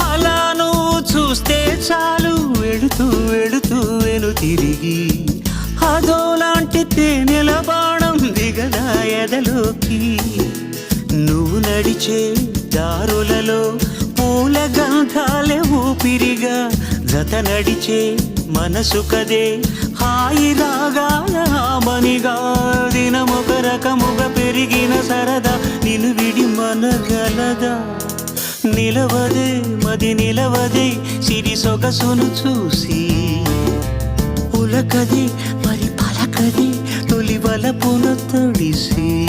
అలా నువ్వు చూస్తే చాలు వెళుతూ వెళుతూ వెను తిరిగి అదోలాంటి తేనెల బాణం దిగదా ఎదలోకి. నువ్వు నడిచే దారులలో పూల గంధాలే ఊపిరిగా జత నడిచే మనసు కదే హాయి రాగాల మనిగా. దినమొక రకముగా పెరిగిన సరదా నిన్ను విడి మనగలదా. నిలవదే మది నిలవదే సిరి సొగసును చూసి ఉలకది మరి పలకది తొలి వలపున తడిసి.